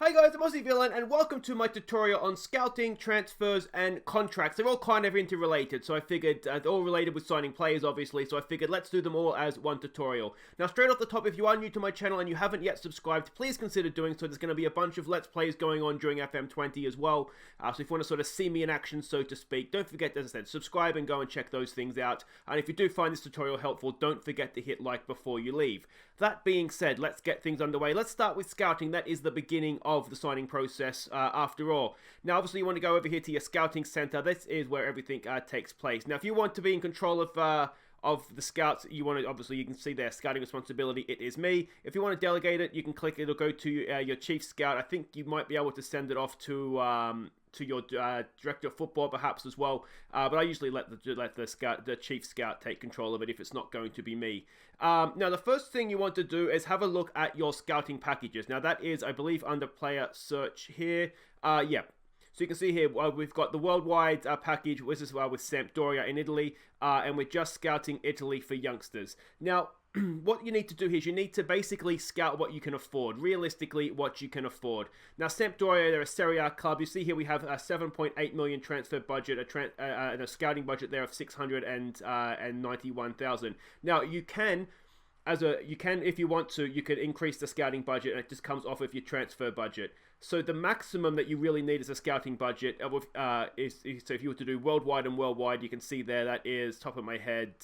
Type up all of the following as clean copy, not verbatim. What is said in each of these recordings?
Hey guys, I'm Aussie Villain, and welcome to my tutorial on scouting, transfers, and contracts. They're all kind of interrelated, so I figured, they're all related with signing players, obviously, so I figured let's do them all as one tutorial. Now, straight off the top, if you are new to my channel and you haven't yet subscribed, please consider doing so. There's going to be a bunch of Let's Plays going on during FM20 as well, so if you want to sort of see me in action, so to speak, don't forget, as I said, subscribe and go and check those things out. And if you do find this tutorial helpful, don't forget to hit like before you leave. That being said, let's get things underway. Let's start with scouting. That is the beginning of the signing process, after all. Now, obviously, you want to go over here to your scouting center. This is where everything takes place. Now, if you want to be in control of the scouts, you want to, obviously, you can see their scouting responsibility. It is me. If you want to delegate it, you can click it. It'll go to your chief scout. I think you might be able to send it off to your director of football, perhaps, as well. But I usually let the chief scout take control of it if it's not going to be me. Now, the first thing you want to do is have a look at your scouting packages. Now, that is, I believe, under player search here. Yeah. So you can see here, we've got the worldwide package. This is with Sampdoria in Italy, and we're just scouting Italy for youngsters. Now, what you need to do here is you need to basically scout what you can afford, realistically what you can afford. Now, Sampdoria, they're a Serie A club. You see here we have a 7.8 million transfer budget, and a scouting budget there of 691,000. Now, you can, if you want to, you could increase the scouting budget, and it just comes off of your transfer budget. So the maximum that you really need is a scouting budget. So if you were to do worldwide, you can see there, that is, top of my head,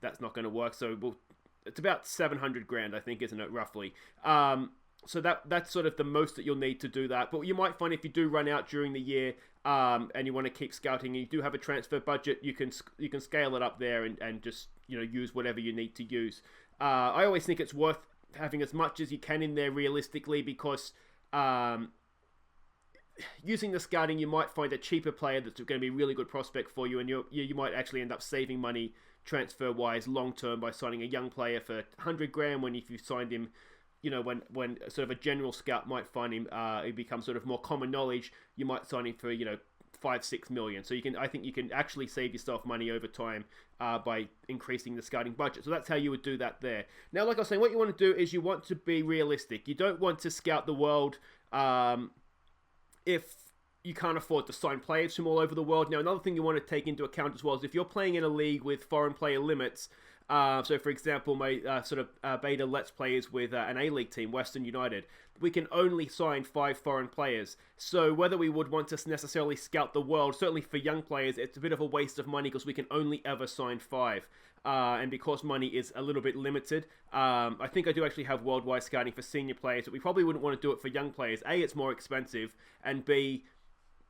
that's not going to work. So it's about 700 grand, I think, isn't it, roughly? So that's sort of the most that you'll need to do that. But you might find if you do run out during the year, and you want to keep scouting, and you do have a transfer budget, you can scale it up there and just use whatever you need to use. I always think it's worth having as much as you can in there realistically, because using the scouting, you might find a cheaper player that's going to be a really good prospect for you, and you might actually end up saving money transfer-wise long-term by signing a young player for 100 grand, when if you signed him, when sort of a general scout might find him, it becomes sort of more common knowledge, you might sign him for, 5-6 million. So I think you can actually save yourself money over time by increasing the scouting budget. So that's how you would do that there. Now, like I was saying, what you want to do is you want to be realistic. You don't want to scout the world if you can't afford to sign players from all over the world. Now, another thing you want to take into account as well is if you're playing in a league with foreign player limits. So, for example, my beta Let's Play is with an A-League team, Western United. We can only sign 5 foreign players. So whether we would want to necessarily scout the world, certainly for young players, it's a bit of a waste of money because we can only ever sign 5. And because money is a little bit limited, I think I do actually have worldwide scouting for senior players, but we probably wouldn't want to do it for young players. A, it's more expensive, and B,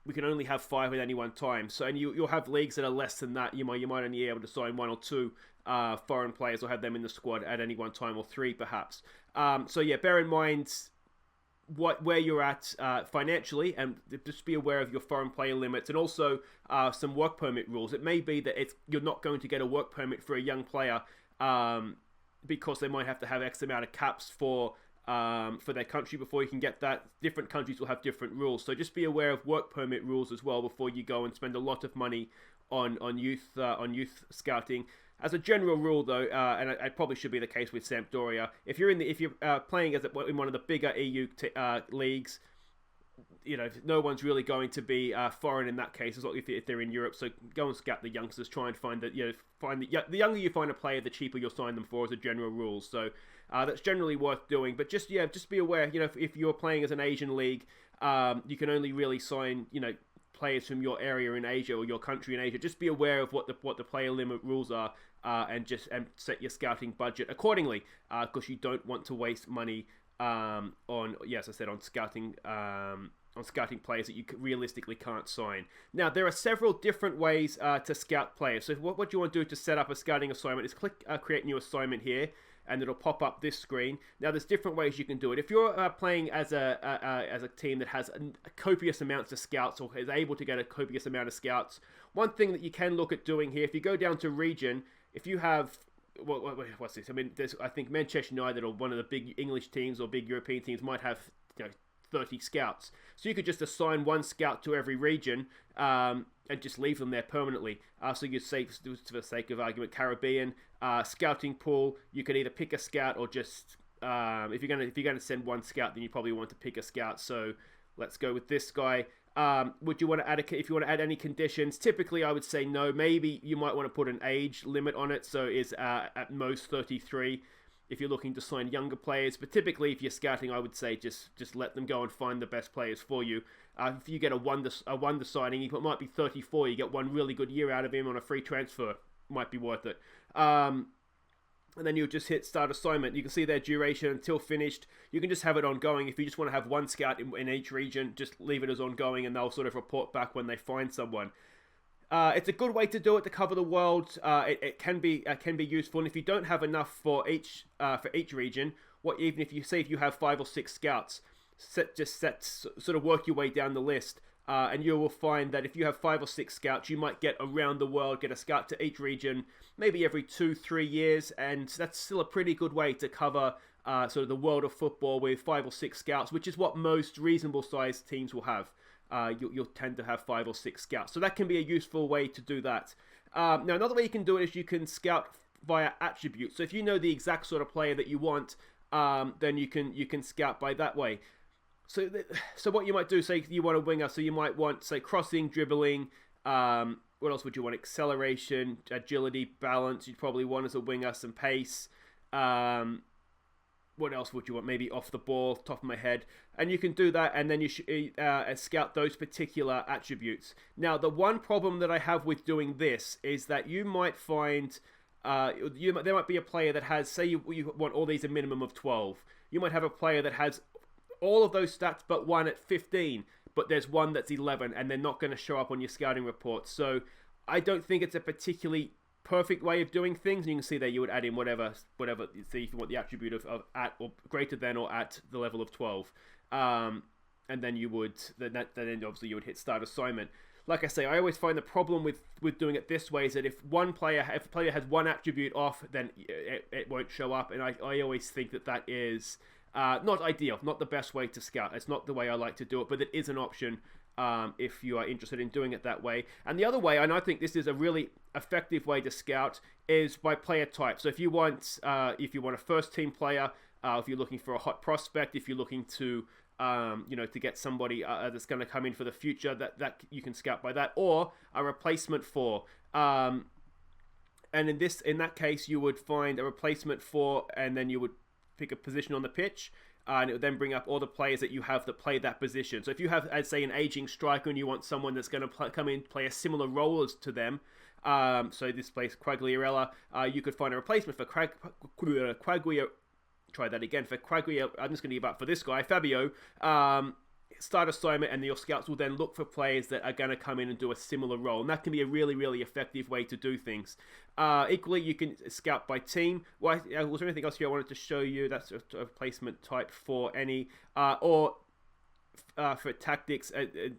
we can only have 5 at any one time. So, and you'll have leagues that are less than that. You might only be able to sign 1 or 2 foreign players, or have them in the squad at any one time, or 3 perhaps. So yeah, bear in mind where you're at financially, and just be aware of your foreign player limits, and also some work permit rules. It may be that you're not going to get a work permit for a young player because they might have to have X amount of caps for their country before you can get that. Different countries will have different rules, so just be aware of work permit rules as well before you go and spend a lot of money on youth scouting. As a general rule, though, and it probably should be the case with Sampdoria, if you're playing in one of the bigger EU leagues, no one's really going to be foreign in that case, as long if they're in Europe. So go and scout the youngsters. Try and find that the younger you find a player, the cheaper you'll sign them for, as a general rule. So that's generally worth doing. But just be aware. If you're playing as an Asian league, you can only really sign players from your area in Asia, or your country in Asia. Just be aware of what the player limit rules are, and set your scouting budget accordingly, because you don't want to waste money on scouting players that you realistically can't sign. Now, there are several different ways to scout players. So what you want to do to set up a scouting assignment is click create new assignment here, and it'll pop up this screen. Now, there's different ways you can do it. If you're playing as a team that has copious amounts of scouts, or is able to get a copious amount of scouts, one thing that you can look at doing here, if you go down to region, if you have, what's this? I mean, I think Manchester United, or one of the big English teams or big European teams, might have 30 scouts. So you could just assign 1 scout to every region, and just leave them there permanently. So you say, for the sake of argument, Caribbean scouting pool, you could either pick a scout or just if you're gonna send one scout, then you probably want to pick a scout. So let's go with this guy. Would you want to add if you want to add any conditions? Typically, I would say no. Maybe you might want to put an age limit on it, so is at most 33. If you're looking to sign younger players, but typically if you're scouting, I would say just let them go and find the best players for you. If you get a wonder signing, it might be 34. You get one really good year out of him on a free transfer, might be worth it. And then you'll just hit start assignment. You can see their duration until finished. You can just have it ongoing. If you just want to have one scout in each region, just leave it as ongoing, and they'll sort of report back when they find someone. It's a good way to do it to cover the world. It can be useful, and if you don't have enough for each region, even if you have 5 or 6 scouts, sort of work your way down the list, and you will find that if you have 5 or 6 scouts, you might get around the world, get a scout to each region, maybe every 2-3 years, and that's still a pretty good way to cover sort of the world of football with 5 or 6 scouts, which is what most reasonable sized teams will have. You'll tend to have 5 or 6 scouts. So that can be a useful way to do that. Now, another way you can do it is you can scout via attributes. So if you know the exact sort of player that you want, then you can scout by that way. So what you might do, say you want a winger, so you might want, say, crossing, dribbling. What else would you want? Acceleration, agility, balance. You'd probably want as a winger some pace. What else would you want? Maybe off the ball, top of my head. And you can do that, and then you should scout those particular attributes. Now, the one problem that I have with doing this is that you might find there might be a player that has, say you want all these a minimum of 12. You might have a player that has all of those stats but one at 15, but there's one that's 11, and they're not going to show up on your scouting report. So I don't think it's a particularly perfect way of doing things. And you can see there you would add in whatever. See if you want the attribute of at or greater than or at the level of 12, and then you would then obviously you would hit start assignment. Like I say, I always find the problem with doing it this way is that if a player has one attribute off, then it won't show up, and I always think that is not ideal, not the best way to scout. It's not the way I like to do it, but it is an option if you are interested in doing it that way. And the other way, and I think this is a really effective way to scout, is by player type. So if you want a first team player, if you're looking for a hot prospect, if you're looking to to get somebody that's going to come in for the future, that you can scout by that, or a replacement for. And in that case, you would find a replacement for, and then you would pick a position on the pitch, and it would then bring up all the players that you have that play that position. So if you have, I'd say, an aging striker and you want someone that's going to come in and play a similar role as to them, so this plays Quagliarella, you could find a replacement for Quagliarella. Try that again. For Quagliarella, I'm just going to give up for this guy, Fabio. Start assignment, and your scouts will then look for players that are going to come in and do a similar role, and that can be a really, really effective way to do things. Equally, you can scout by team. Was there anything else here I wanted to show you? That's a replacement type for any, or for tactics,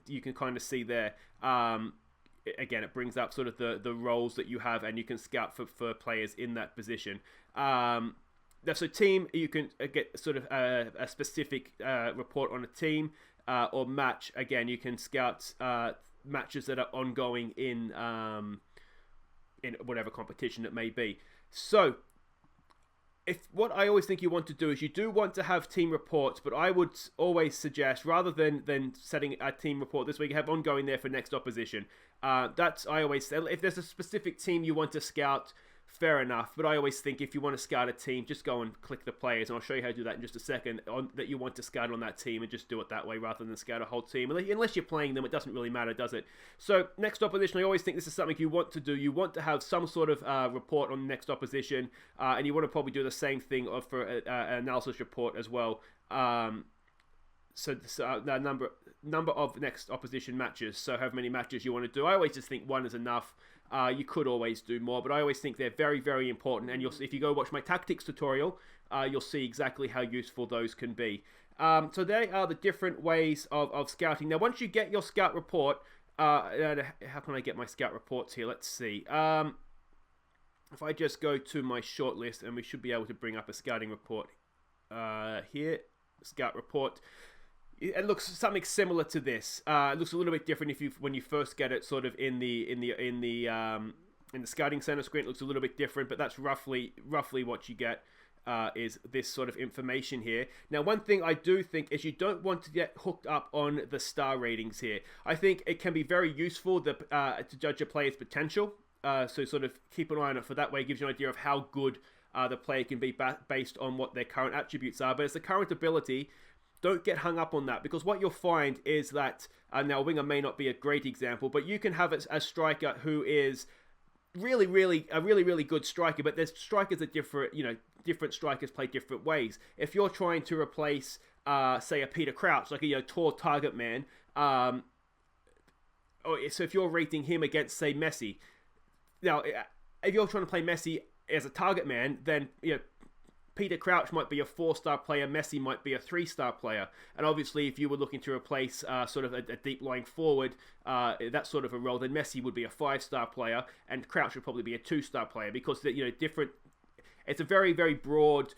you can kind of see there. Again, it brings up sort of the roles that you have, and you can scout for players in that position. So team, you can get sort of a specific report on a team, or match. Again, you can scout matches that are ongoing in whatever competition it may be. So, what I always think you want to do is you do want to have team reports, but I would always suggest, rather than setting a team report this week, have ongoing there for next opposition. I always say, if there's a specific team you want to scout, fair enough, but I always think if you want to scout a team, just go and click the players, and I'll show you how to do that in just a second, that you want to scout on that team, and just do it that way rather than scout a whole team. Unless you're playing them, it doesn't really matter, does it? So, next opposition, I always think this is something you want to do. You want to have some sort of report on the next opposition, and you want to probably do the same thing for an analysis report as well. So the number of next opposition matches, so however many matches you want to do. I always just think one is enough. You could always do more, but I always think they're very, very important. And if you go watch my tactics tutorial, you'll see exactly how useful those can be. So they are the different ways of scouting. Now, once you get your scout report, how can I get my scout reports here? Let's see. If I just go to my shortlist, and we should be able to bring up a scouting report here. Scout report. It looks something similar to this. It looks a little bit different when you first get it, sort of in the scouting center screen. It looks a little bit different, but that's roughly what you get. is this sort of information here. Now, one thing I do think is you don't want to get hooked up on the star ratings here. I think it can be very useful to judge a player's potential. So sort of keep an eye on it, for that way it gives you an idea of how good the player can be based on what their current attributes are. But as the current ability, don't get hung up on that, because what you'll find is that, now winger may not be a great example, but you can have a striker who is really good striker, but there's strikers that different strikers play different ways. If you're trying to replace, say, a Peter Crouch, like a tall target man, so if you're rating him against, say, Messi, now if you're trying to play Messi as a target man, then Peter Crouch might be a 4-star player, Messi might be a 3-star player. And obviously, if you were looking to replace sort of a deep-lying forward, that sort of a role, then Messi would be a 5-star player, and Crouch would probably be a 2-star player, because different. It's a very, very broad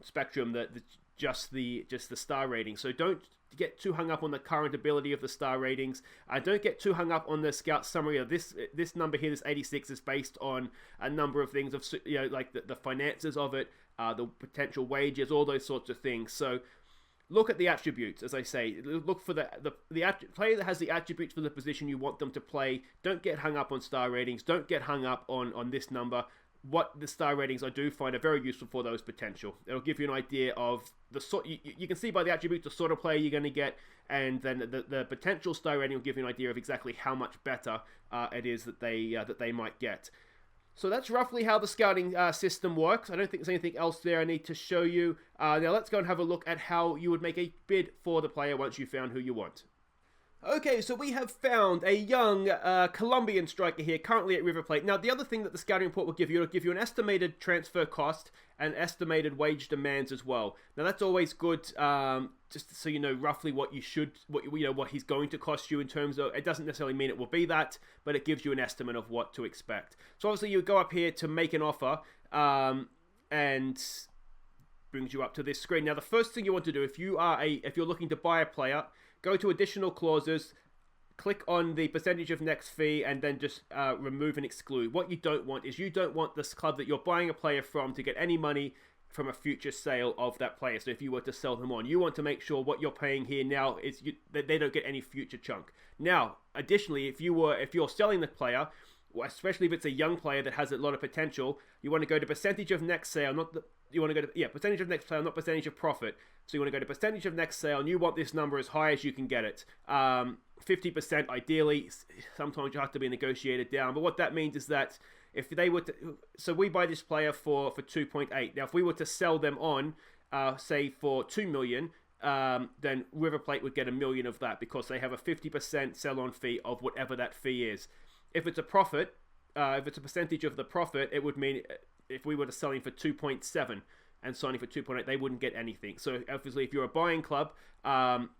spectrum that just the star rating. So don't get too hung up on the current ability of the star ratings. Don't get too hung up on the scout summary of this number here. This 86 is based on a number of things of like the finances of it, the potential wages, all those sorts of things. So look at the attributes, as I say. Look for the player that has the attributes for the position you want them to play. Don't get hung up on star ratings. Don't get hung up on this number. What the star ratings I do find are very useful for those potential. It'll give you an idea of the sort. You can see by the attributes the sort of player you're going to get, and then the potential star rating will give you an idea of exactly how much better it is that they might get. So that's roughly how the scouting system works. I don't think there's anything else there I need to show you. Now let's go and have a look at how you would make a bid for the player once you found who you want. Okay, so we have found a young Colombian striker here, currently at River Plate. Now, the other thing that the scouting report will give you, it'll give you an estimated transfer cost and estimated wage demands as well. Now, that's always good, just so you know roughly what he's going to cost you in terms of. It doesn't necessarily mean it will be that, but it gives you an estimate of what to expect. So obviously, you go up here to make an offer, and brings you up to this screen. Now, the first thing you want to do if you're looking to buy a player, go to additional clauses, click on the percentage of next fee, and then just remove and exclude. What you don't want is this club that you're buying a player from to get any money from a future sale of that player. So if you were to sell them on, you want to make sure what you're paying here now is that they don't get any future chunk. Now, additionally, if you're selling the player, especially if it's a young player that has a lot of potential, you want to go to percentage of next sale, percentage of next sale, not percentage of profit. So you want to go to percentage of next sale, and you want this number as high as you can get it. 50% ideally. Sometimes you have to be negotiated down. But what that means is that if they were to, so we buy this player for 2.8. Now, if we were to sell them on, say for 2 million, then River Plate would get $1 million of that, because they have a 50% sell-on fee of whatever that fee is. If it's a profit, if it's a percentage of the profit, it would mean if we were to sell him for 2.7 and signing for 2.8, they wouldn't get anything. So obviously, if you're a buying club,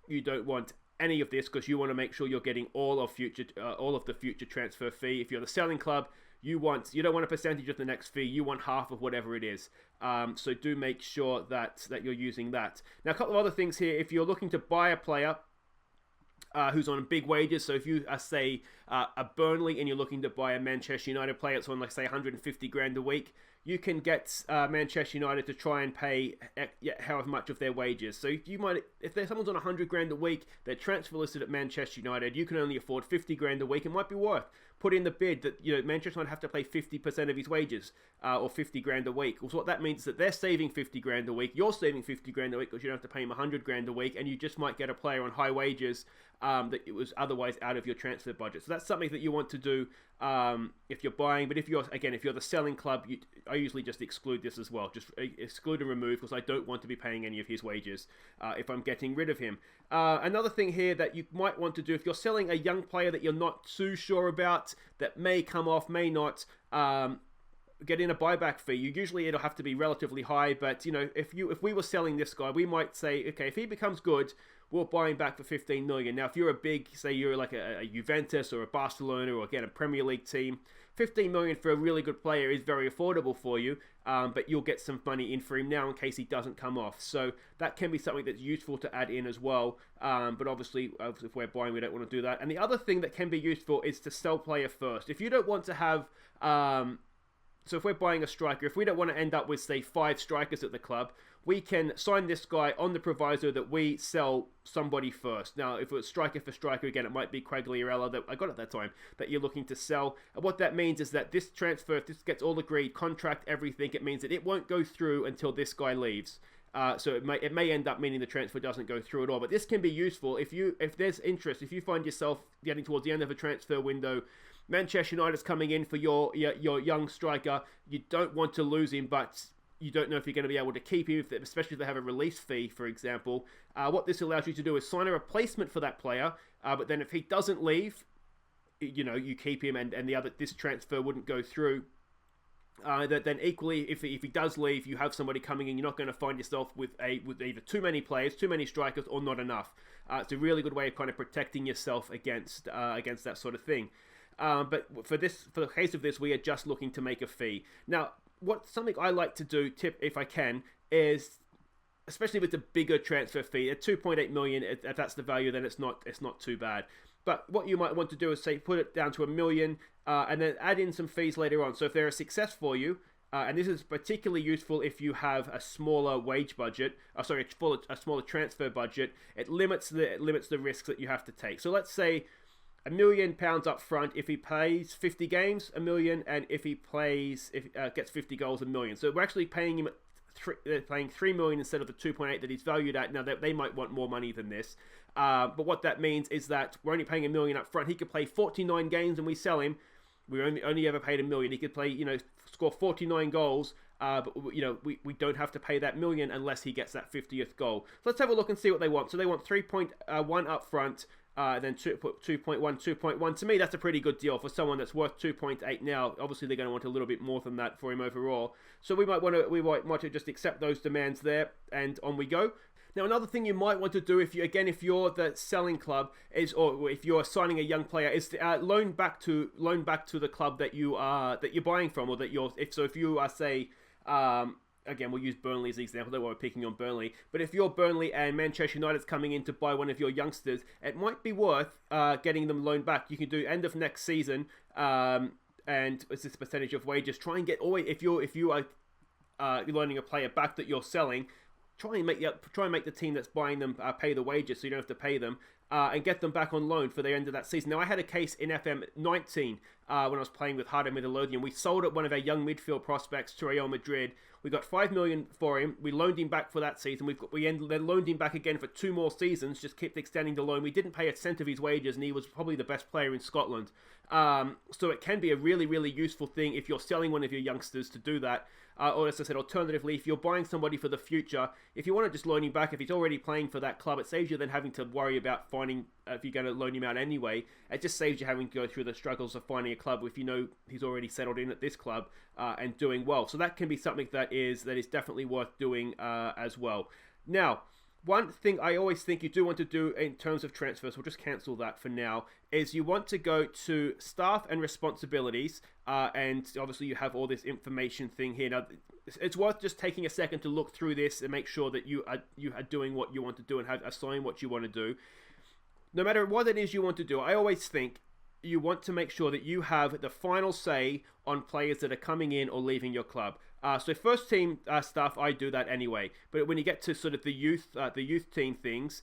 you don't want any of this, because you want to make sure you're getting all of the future transfer fee. If you're the selling club, you don't want a percentage of the next fee. You want half of whatever it is. So do make sure that you're using that. Now, a couple of other things here. If you're looking to buy a player who's on big wages, so if you are, say, a Burnley and you're looking to buy a Manchester United player that's on, like, say, 150 grand a week, you can get Manchester United to try and pay however much of their wages. So if someone's on 100 grand a week, they're transfer listed at Manchester United, you can only afford 50 grand a week. It might be worth put in the bid that Manchester United have to pay 50% of his wages, or 50 grand a week. So what that means is that they're saving 50 grand a week, you're saving 50 grand a week, because you don't have to pay him 100 grand a week, and you just might get a player on high wages that it was otherwise out of your transfer budget. So that's something that you want to do if you're buying. But if you're the selling club, I usually just exclude this as well. Just exclude and remove, because I don't want to be paying any of his wages if I'm getting rid of him. Another thing here that you might want to do, if you're selling a young player that you're not too sure about, that may come off, may not, get in a buyback fee. Usually it'll have to be relatively high, but if we were selling this guy, we might say, okay, if he becomes good, we'll buy him back for 15 million. Now, if you're you're like a Juventus or a Barcelona, or again a Premier League team, 15 million for a really good player is very affordable for you, but you'll get some money in for him now in case he doesn't come off. So that can be something that's useful to add in as well. But obviously, if we're buying, we don't want to do that. And the other thing that can be useful is to sell player first. If you don't want to have So if we're buying a striker, if we don't want to end up with, say, 5 strikers at the club, we can sign this guy on the proviso that we sell somebody first. Now, if it was striker for striker, again, it might be Quagliarella that I got at that time that you're looking to sell. And what that means is that this transfer, if this gets all agreed, contract, everything, it means that it won't go through until this guy leaves. So it may end up meaning the transfer doesn't go through at all. But this can be useful if there's interest, if you find yourself getting towards the end of a transfer window, Manchester United's coming in for your young striker. You don't want to lose him, but you don't know if you're going to be able to keep him, especially if they have a release fee, for example. What this allows you to do is sign a replacement for that player, but then if he doesn't leave, you keep him, and this transfer wouldn't go through. Then equally, if he does leave, you have somebody coming in. You're not going to find yourself with either too many players, too many strikers, or not enough. It's a really good way of kind of protecting yourself against that sort of thing. But for the case of this, we are just looking to make a fee. Now, something I like to do, if I can, is, especially with the bigger transfer fee, at 2.8 million, if that's the value, then it's not too bad. But what you might want to do is, say, put it down to $1 million, and then add in some fees later on. So if they're a success for you, and this is particularly useful if you have a smaller wage budget, a smaller transfer budget, it limits the risks that you have to take. So let's say £1 million up front. If he plays 50 games, $1 million, and if he gets 50 goals, $1 million. So we're actually paying him paying $3 million instead of the 2.8 that he's valued at. Now they might want more money than this, but what that means is that we're only paying $1 million up front. He could play 49 games and we sell him. We only ever paid $1 million. He could play, score 49 goals. But we don't have to pay that $1 million unless he gets that 50th goal. So let's have a look and see what they want. So they want 3.1 up front. Then 2.1, 2.1. To me, that's a pretty good deal for someone that's worth 2.8 now. Obviously, they're going to want a little bit more than that for him overall. So we might want to just accept those demands there, and on we go. Now, another thing you might want to do if you're the selling club or if you're signing a young player, is to, loan back to the club that you're buying from, or if you are, say. Again, we'll use Burnley as an example. Don't worry, we're picking on Burnley. But if you're Burnley and Manchester United's coming in to buy one of your youngsters, it might be worth getting them loaned back. You can do end of next season, and it's this percentage of wages. Try and get always if you are loaning a player back that you're selling. Try and make the team that's buying them pay the wages, so you don't have to pay them, and get them back on loan for the end of that season. Now, I had a case in FM20 when I was playing with Harder Midlothian. We sold one of our young midfield prospects to Real Madrid. We got $5 million for him. We loaned him back for that season. Then loaned him back again for 2 more seasons. Just kept extending the loan. We didn't pay a cent of his wages, and he was probably the best player in Scotland. So it can be a really, really useful thing if you're selling one of your youngsters to do that. Or as I said, alternatively, if you're buying somebody for the future, if you want to just loan him back, if he's already playing for that club, it saves you then having to worry about finding, if you're going to loan him out anyway, it just saves you having to go through the struggles of finding a club if you know he's already settled in at this club and doing well. So that can be something that is definitely worth doing as well. Now, one thing I always think you do want to do in terms of transfers, we'll just cancel that for now, is you want to go to staff and responsibilities, and obviously you have all this information thing here. Now, it's worth just taking a second to look through this and make sure that you are doing what you want to do and have assign what you want to do. No matter what it is you want to do, I always think you want to make sure that you have the final say on players that are coming in or leaving your club. So first team stuff, I do that anyway. But when you get to sort of the youth team things,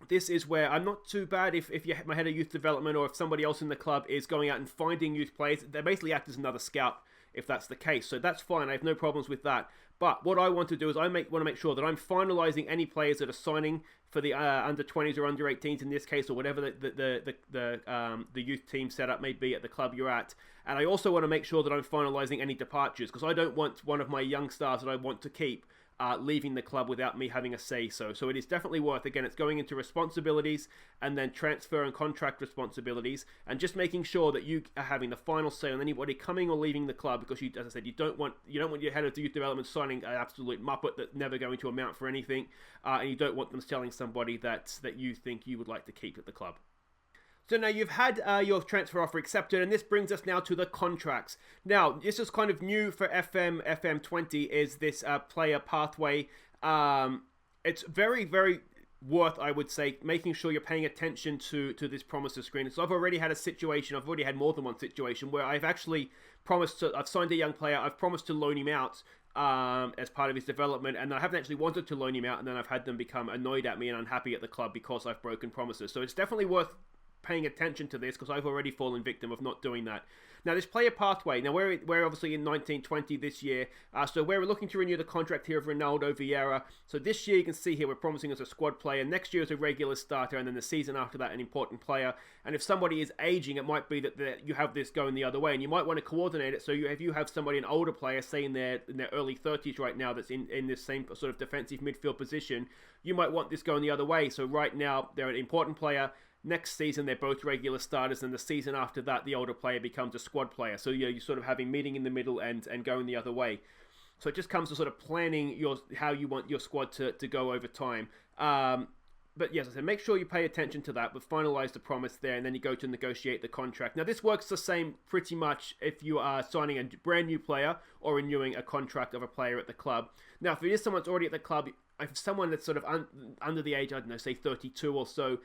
this is where I'm not too bad if you have my head of youth development, or if somebody else in the club is going out and finding youth players. They basically act as another scout if that's the case. So that's fine. I have no problems with that. But what I want to do is want to make sure that I'm finalising any players that are signing for the under 20s or under 18s in this case, or whatever the youth team setup may be at the club you're at. And I also want to make sure that I'm finalising any departures, because I don't want one of my young stars that I want to keep leaving the club without me having a say. So it is definitely worth, again, it's going into responsibilities and then transfer and contract responsibilities, and just making sure that you are having the final say on anybody coming or leaving the club, because you, as I said, you don't want your head of youth development signing an absolute muppet that's never going to amount for anything, and you don't want them selling somebody that you think you would like to keep at the club. So now you've had your transfer offer accepted, and this brings us now to the contracts. Now, this is kind of new for FM20, is this player pathway. It's very, very worth, I would say, making sure you're paying attention to this promises screen. So I've already had more than one situation where I've actually I've signed a young player, I've promised to loan him out as part of his development, and I haven't actually wanted to loan him out, and then I've had them become annoyed at me and unhappy at the club because I've broken promises. So it's definitely worth paying attention to this, because I've already fallen victim of not doing that. Now, this player pathway. Now, we're obviously in 1920 this year, so we're looking to renew the contract here of Ronaldo Vieira. So this year, you can see here, we're promising as a squad player. Next year as a regular starter, and then the season after that, an important player. And if somebody is aging, it might be that you have this going the other way, and you might want to coordinate it. So if you have somebody, an older player, say in their early 30s right now, that's in this same sort of defensive midfield position, you might want this going the other way. So right now, they're an important player. Next season, they're both regular starters, and the season after that, the older player becomes a squad player. So you're sort of having meeting in the middle and going the other way. So it just comes to sort of planning how you want your squad to go over time. But yes, I said, make sure you pay attention to that, but finalize the promise there, and then you go to negotiate the contract. Now, this works the same pretty much if you are signing a brand new player or renewing a contract of a player at the club. Now, if it is someone that's already at the club, if someone that's sort of under the age, I don't know, say 32 or so,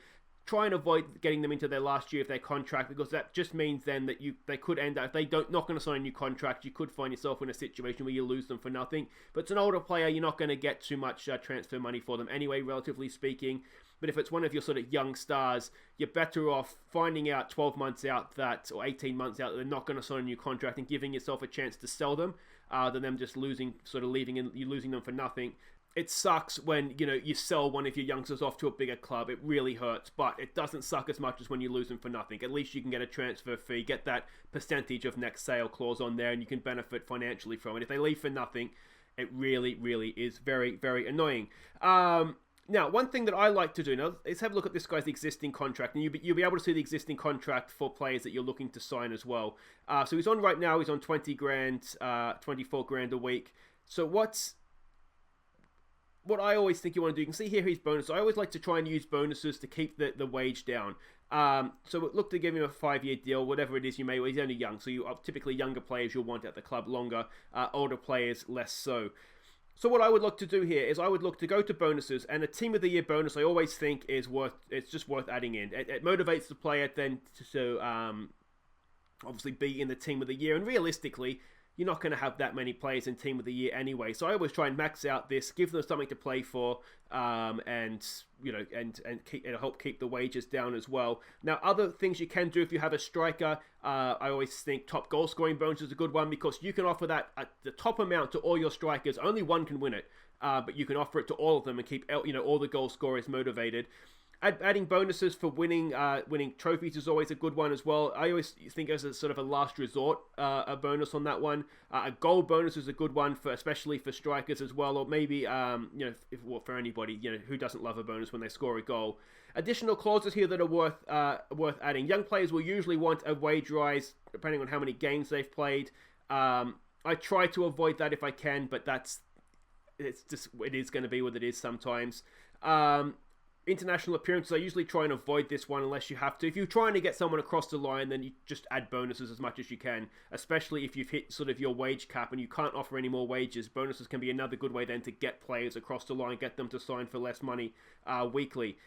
try and avoid getting them into their last year of their contract, because that just means then that they could end up, if they not going to sign a new contract, you could find yourself in a situation where you lose them for nothing. But it's an older player, you're not going to get too much transfer money for them anyway, relatively speaking. But if it's one of your sort of young stars, you're better off finding out 12 months out or 18 months out that they're not going to sign a new contract and giving yourself a chance to sell them, than them just losing them for nothing. It sucks when, you sell one of your youngsters off to a bigger club. It really hurts, but it doesn't suck as much as when you lose them for nothing. At least you can get a transfer fee, get that percentage of next sale clause on there, and you can benefit financially from it. If they leave for nothing, it really, really is very, very annoying. Now, one thing that I like to do now is have a look at this guy's existing contract, and you'll be able to see the existing contract for players that you're looking to sign as well. So he's on right now, he's on 20 grand, 24 grand a week. So what I always think you want to do, you can see here his bonus. I always like to try and use bonuses to keep the wage down. So look to give him a 5-year deal, whatever it is you may. Well, he's only young, so typically younger players you'll want at the club longer, older players less so. So what I would look to do here is I would look to go to bonuses, and a team of the year bonus I always think it's just worth adding in. It motivates the player then to obviously be in the team of the year, and realistically, you're not going to have that many players in Team of the Year anyway. So I always try and max out this, give them something to play for, and it'll help keep the wages down as well. Now, other things you can do if you have a striker, I always think top goal scoring bonus is a good one, because you can offer that at the top amount to all your strikers. Only one can win it, but you can offer it to all of them and keep all the goal scorers motivated. Adding bonuses for winning trophies is always a good one as well. I always think as a sort of a last resort, a bonus on that one. A goal bonus is a good one especially for strikers as well, or maybe for anybody who doesn't love a bonus when they score a goal. Additional clauses here that are worth adding. Young players will usually want a wage rise depending on how many games they've played. I try to avoid that if I can, but it is going to be what it is sometimes. International appearances, I usually try and avoid this one unless you have to. If you're trying to get someone across the line, then you just add bonuses as much as you can, especially if you've hit sort of your wage cap and you can't offer any more wages. Bonuses can be another good way then to get players across the line, get them to sign for less money weekly.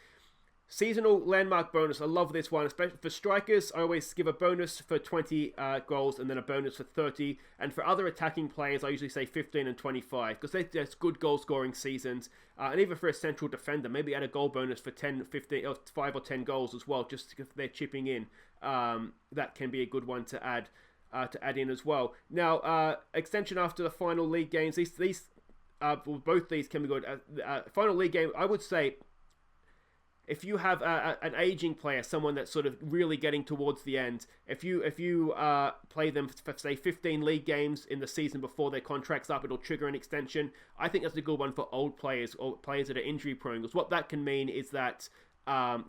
Seasonal landmark bonus, I love this one, especially for strikers. I always give a bonus for 20 goals and then a bonus for 30. And for other attacking players, I usually say 15 and 25, because that's good goal scoring seasons. And even for a central defender, maybe add a goal bonus for 10, 15, or 5 or 10 goals as well, just if they're chipping in. That can be a good one to add in as well. Now, extension after the final league games. Both these can be good. Final league game, I would say, if you have an aging player, someone that's sort of really getting towards the end, if you play them for, say, 15 league games in the season before their contract's up, it'll trigger an extension. I think that's a good one for old players or players that are injury prone, because what that can mean is that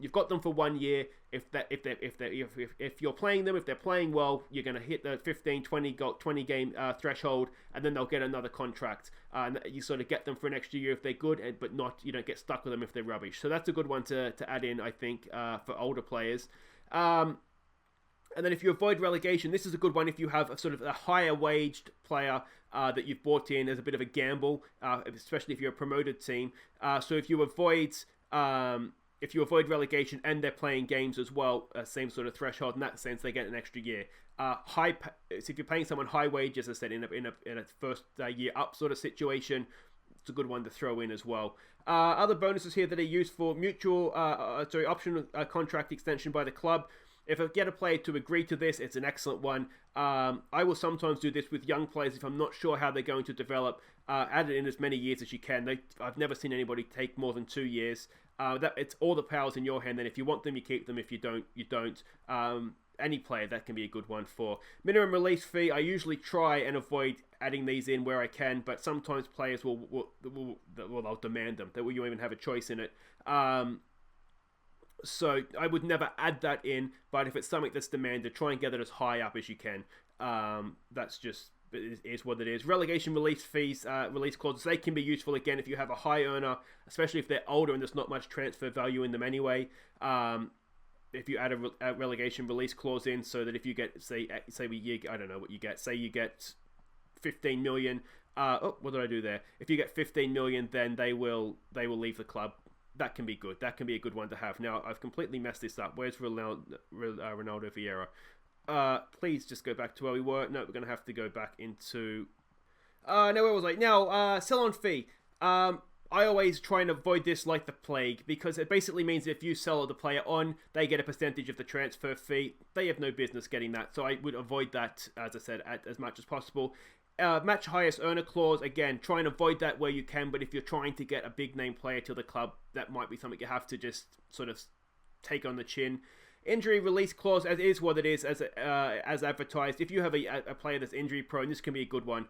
you've got them for 1 year. If you're playing them, if they're playing well, you're going to hit the 20 game threshold, and then they'll get another contract. And you sort of get them for an extra year if they're good, but not, you don't get stuck with them if they're rubbish. So that's a good one to add in, I think, for older players. And then if you avoid relegation, this is a good one if you have a sort of a higher waged player that you've brought in as a bit of a gamble, especially if you're a promoted team. So if you avoid if you avoid relegation and they're playing games as well, same sort of threshold in that sense, they get an extra year. So if you're paying someone high wages, as I said, in a first year up sort of situation, it's a good one to throw in as well. Other bonuses here that are used for optional contract extension by the club. If I get a player to agree to this, it's an excellent one. I will sometimes do this with young players if I'm not sure how they're going to develop. Add it in as many years as you can. I've never seen anybody take more than 2 years. It's all the powers in your hand. Then if you want them, you keep them. If you don't, you don't. Any player, that can be a good one for. Minimum release fee, I usually try and avoid adding these in where I can, but sometimes players they'll demand them. That you even have a choice in it. So I would never add that in, but if it's something that's demanded, try and get it as high up as you can. That's just is what it is. Relegation release fees, release clauses, they can be useful again if you have a high earner, especially if they're older and there's not much transfer value in them anyway. If you add a relegation release clause in, so that if you get, I don't know what you get. Say you get 15 million. What did I do there? If you get 15 million, then they will leave the club. That can be good. That can be a good one to have. Now, I've completely messed this up. Where's Ronaldo Vieira? Please just go back to where we were. No, we're going to have to go back into... no, where was I? Now, sell-on fee. I always try and avoid this like the plague, because it basically means if you sell the player on, they get a percentage of the transfer fee. They have no business getting that, so I would avoid that, as I said, as much as possible. Match highest earner clause, again, try and avoid that where you can, but if you're trying to get a big name player to the club, that might be something you have to just sort of take on the chin. Injury release clause, as is what it is, as advertised. If you have a player that's injury prone, this can be a good one,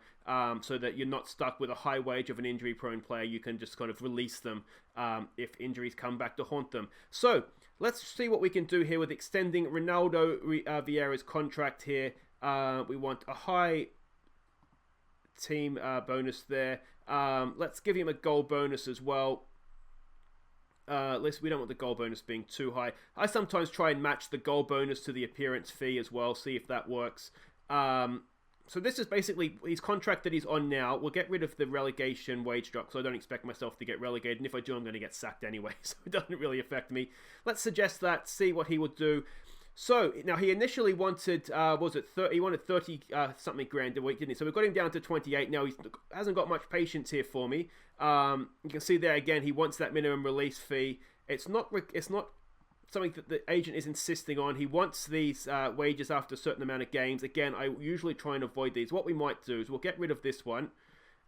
so that you're not stuck with a high wage of an injury prone player. You can just kind of release them if injuries come back to haunt them. So let's see what we can do here with extending Ronaldo Vieira's contract here. We want a high team bonus there. Let's give him a goal bonus as well. We don't want the goal bonus being too high. I sometimes try and match the goal bonus to the appearance fee as well, see if that works. So this is basically his contract that he's on now. We'll get rid of the relegation wage drop, so I don't expect myself to get relegated, and if I do, I'm going to get sacked anyway, so it doesn't really affect me. Let's suggest that, see what he would do. So, now he initially wanted, he wanted 30 something grand a week, didn't he? So we've got him down to 28. Now, he hasn't got much patience here for me. You can see there again, he wants that minimum release fee. It's not something that the agent is insisting on. He wants these wages after a certain amount of games. Again, I usually try and avoid these. What we might do is we'll get rid of this one.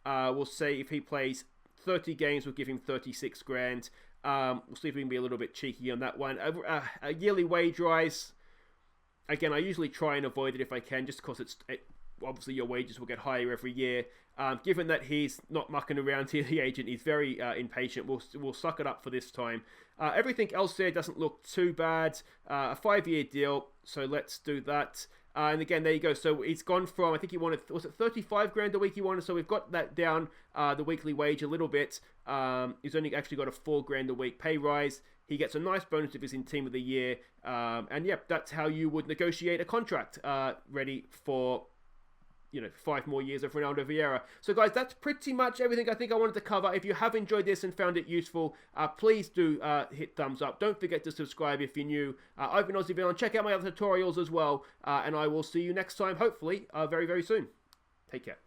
We'll say if he plays 30 games, we'll give him 36 grand. We'll see if we can be a little bit cheeky on that one. A yearly wage rise. Again, I usually try and avoid it if I can, just because obviously your wages will get higher every year. Given that he's not mucking around here, the agent, he's very impatient. We'll suck it up for this time. Everything else there doesn't look too bad. A 5-year deal, so let's do that. And again, there you go. So he's gone from, I think he wanted, was it 35 grand a week he wanted? So we've got that down, the weekly wage a little bit. He's only actually got a 4 grand a week pay rise. He gets a nice bonus if he's in Team of the Year. And yep, that's how you would negotiate a contract ready for 5 more years of Ronaldo Vieira. So guys, that's pretty much everything I think I wanted to cover. If you have enjoyed this and found it useful, please do hit thumbs up. Don't forget to subscribe if you're new. I've been Aussie Villain. Check out my other tutorials as well. And I will see you next time, hopefully, very, very soon. Take care.